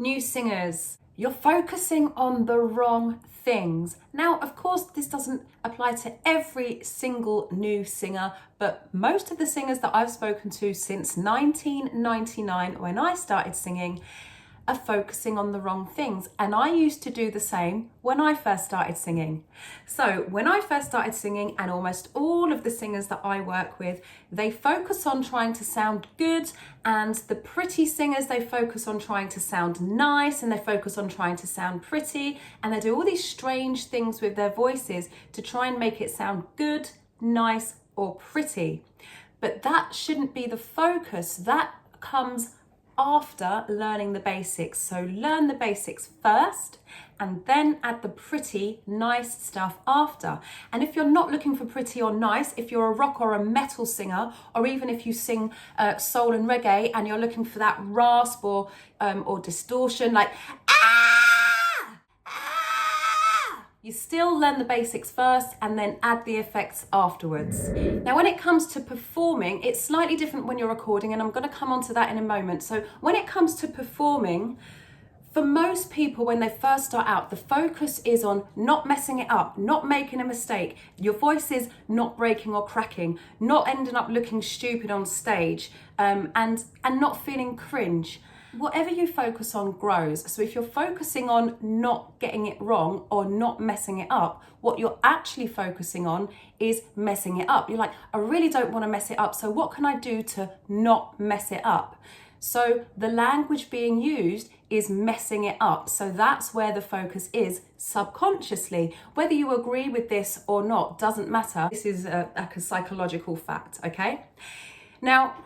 New singers, you're focusing on the wrong things. Now, of course, this doesn't apply to every single new singer, but most of the singers that I've spoken to since 1999, when I started singing, are focusing on the wrong things. And I used to do the same when I first started singing. So when I first started singing, and almost all of the singers that I work with, they focus on trying to sound good, and the pretty singers, they focus on trying to sound nice, and they focus on trying to sound pretty, and they do all these strange things with their voices to try and make it sound good, nice, or pretty. But that shouldn't be the focus. That comes after learning the basics. So learn the basics first and then add the pretty, nice stuff after. And if you're not looking for pretty or nice, if you're a rock or a metal singer, or even if you sing soul and reggae and you're looking for that rasp or distortion, like you still learn the basics first and then add the effects afterwards. Now, when it comes to performing, it's slightly different when you're recording, and I'm going to come on to that in a moment. So when it comes to performing, for most people, when they first start out, the focus is on not messing it up, not making a mistake. Your voice is not breaking or cracking, not ending up looking stupid on stage, and not feeling cringe. Whatever you focus on grows. So if you're focusing on not getting it wrong or not messing it up, what you're actually focusing on is messing it up. You're like, I really don't want to mess it up, so what can I do to not mess it up? So the language being used is messing it up. So that's where the focus is subconsciously. Whether you agree with this or not doesn't matter. This is a psychological fact, okay? Now,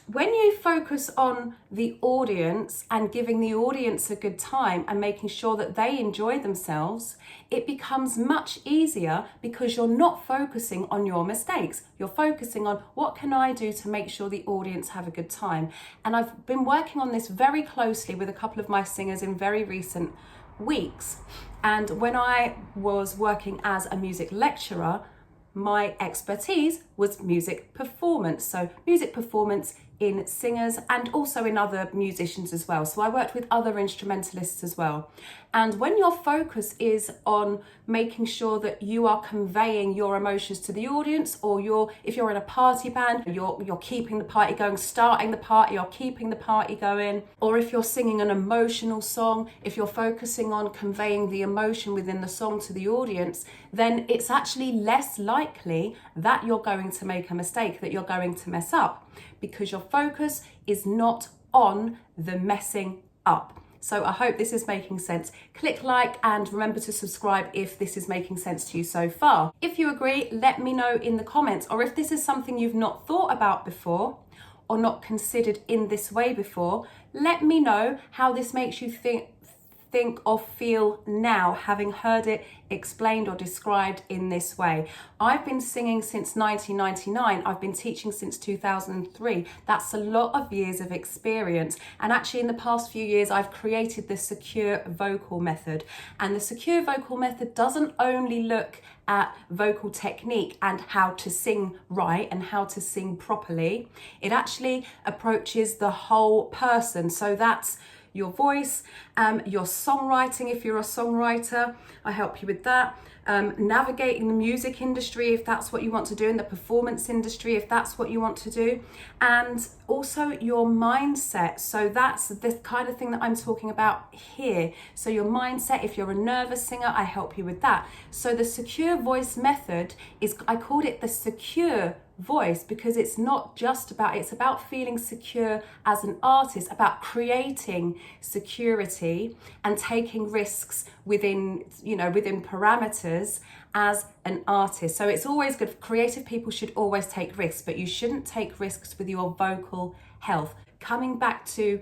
when you focus on the audience and giving the audience a good time and making sure that they enjoy themselves, it becomes much easier because you're not focusing on your mistakes. You're focusing on what can I do to make sure the audience have a good time. And I've been working on this very closely with a couple of my singers in very recent weeks. And when I was working as a music lecturer, my expertise was music performance. So music performance in singers and also in other musicians as well. So I worked with other instrumentalists as well. And when your focus is on making sure that you are conveying your emotions to the audience, or if you're in a party band, you're keeping the party going, starting the party, or keeping the party going, or if you're singing an emotional song, if you're focusing on conveying the emotion within the song to the audience, then it's actually less likely that you're going to make a mistake, that you're going to mess up, because your focus is not on the messing up. So I hope this is making sense. Click like and remember to subscribe if this is making sense to you so far. If you agree, let me know in the comments, or if this is something you've not thought about before or not considered in this way before, let me know how this makes you think or feel now, having heard it explained or described in this way. I've been singing since 1999. I've been teaching since 2003. That's a lot of years of experience. And actually in the past few years, I've created the secure vocal method. And the secure vocal method doesn't only look at vocal technique and how to sing right and how to sing properly. It actually approaches the whole person. So that's your voice, your songwriting, if you're a songwriter, I help you with that. Navigating the music industry, if that's what you want to do, in the performance industry, if that's what you want to do, and also your mindset. So that's the kind of thing that I'm talking about here. So your mindset, if you're a nervous singer, I help you with that. So the secure voice method is, I called it the secure voice because it's not just about, it's about feeling secure as an artist, about creating security and taking risks within parameters as an artist. So it's always good. Creative people should always take risks, but you shouldn't take risks with your vocal health. Coming back to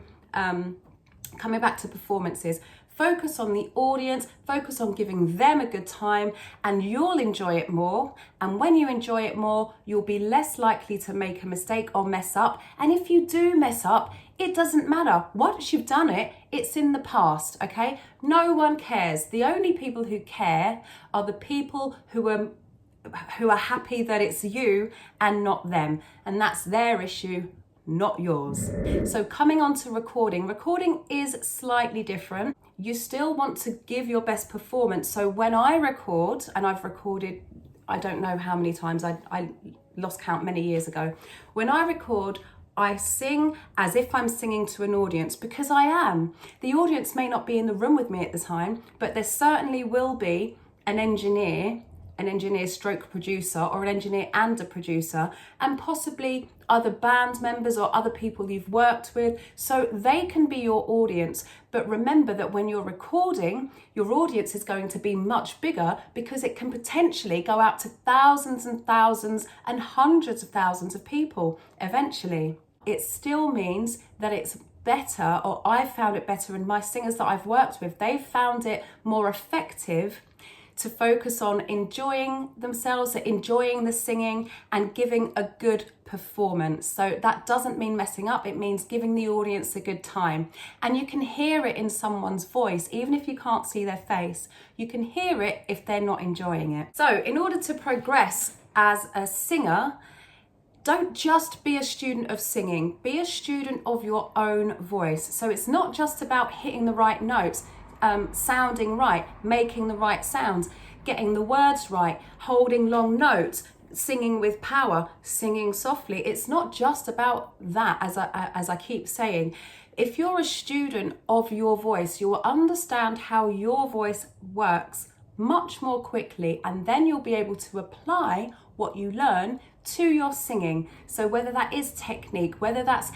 performances, focus on the audience, focus on giving them a good time, and you'll enjoy it more. And when you enjoy it more, you'll be less likely to make a mistake or mess up. And if you do mess up, it doesn't matter. Once you've done it, it's in the past, okay? No one cares. The only people who care are the people who are happy that it's you and not them. And that's their issue, not yours. So coming on to recording is slightly different. You still want to give your best performance. So when I record, and I've recorded, I don't know how many times, I lost count many years ago. When I record, I sing as if I'm singing to an audience, because I am. The audience may not be in the room with me at the time, but there certainly will be an engineer stroke producer, or an engineer and a producer, and possibly other band members or other people you've worked with, so they can be your audience. But remember that when you're recording, your audience is going to be much bigger, because it can potentially go out to thousands and thousands and hundreds of thousands of people eventually. It still means that it's better, or I've found it better, and my singers that I've worked with, they've found it more effective to focus on enjoying themselves, enjoying the singing, and giving a good performance. So that doesn't mean messing up, it means giving the audience a good time. And you can hear it in someone's voice, even if you can't see their face. You can hear it if they're not enjoying it. So in order to progress as a singer, don't just be a student of singing, be a student of your own voice. So it's not just about hitting the right notes, sounding right, making the right sounds, getting the words right, holding long notes, singing with power, singing softly. It's not just about that, as I keep saying. If you're a student of your voice, you will understand how your voice works much more quickly, and then you'll be able to apply what you learn to your singing. So whether that is technique, whether that's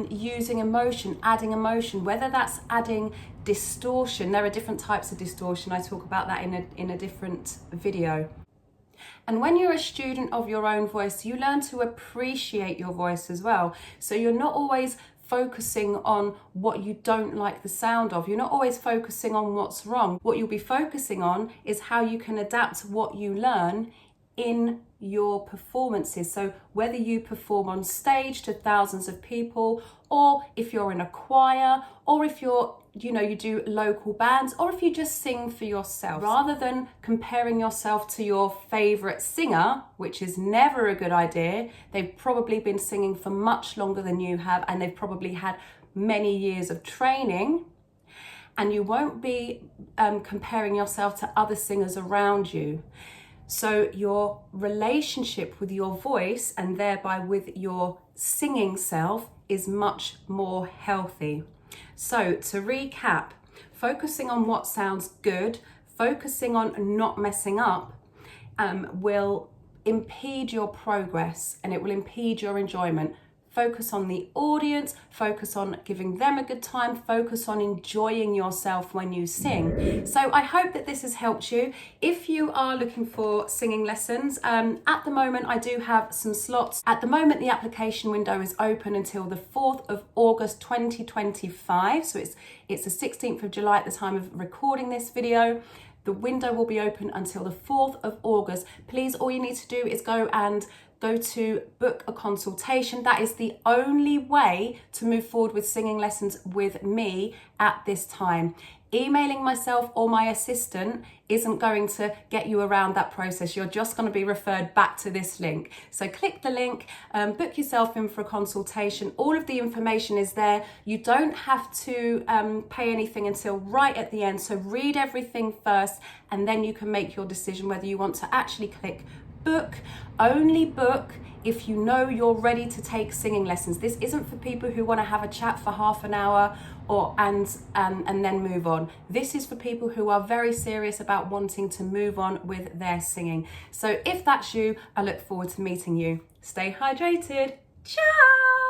using emotion, adding emotion, whether that's adding distortion. There are different types of distortion. I talk about that in a different video. And when you're a student of your own voice, you learn to appreciate your voice as well. So you're not always focusing on what you don't like the sound of. You're not always focusing on what's wrong. What you'll be focusing on is how you can adapt what you learn in your performances. So whether you perform on stage to thousands of people, or if you're in a choir, or if you do local bands, or if you just sing for yourself, rather than comparing yourself to your favorite singer, which is never a good idea. They've probably been singing for much longer than you have, and they've probably had many years of training. And you won't be comparing yourself to other singers around you. So your relationship with your voice, and thereby with your singing self, is much more healthy. So to recap, focusing on what sounds good, focusing on not messing up, will impede your progress, and it will impede your enjoyment. Focus on the audience, focus on giving them a good time, focus on enjoying yourself when you sing. So I hope that this has helped you. If you are looking for singing lessons, at the moment I do have some slots. At the moment the application window is open until the 4th of August 2025. So it's the 16th of July at the time of recording this video. The window will be open until the 4th of August. Please, all you need to do is go to book a consultation. That is the only way to move forward with singing lessons with me at this time. Emailing myself or my assistant isn't going to get you around that process. You're just going to be referred back to this link. So click the link, book yourself in for a consultation. All of the information is there. You don't have to pay anything until right at the end. So read everything first, and then you can make your decision whether you want to actually click book. Only book if you know you're ready to take singing lessons. This isn't for people who want to have a chat for half an hour and then move on. This is for people who are very serious about wanting to move on with their singing. So if that's you, I look forward to meeting you. Stay hydrated. Ciao!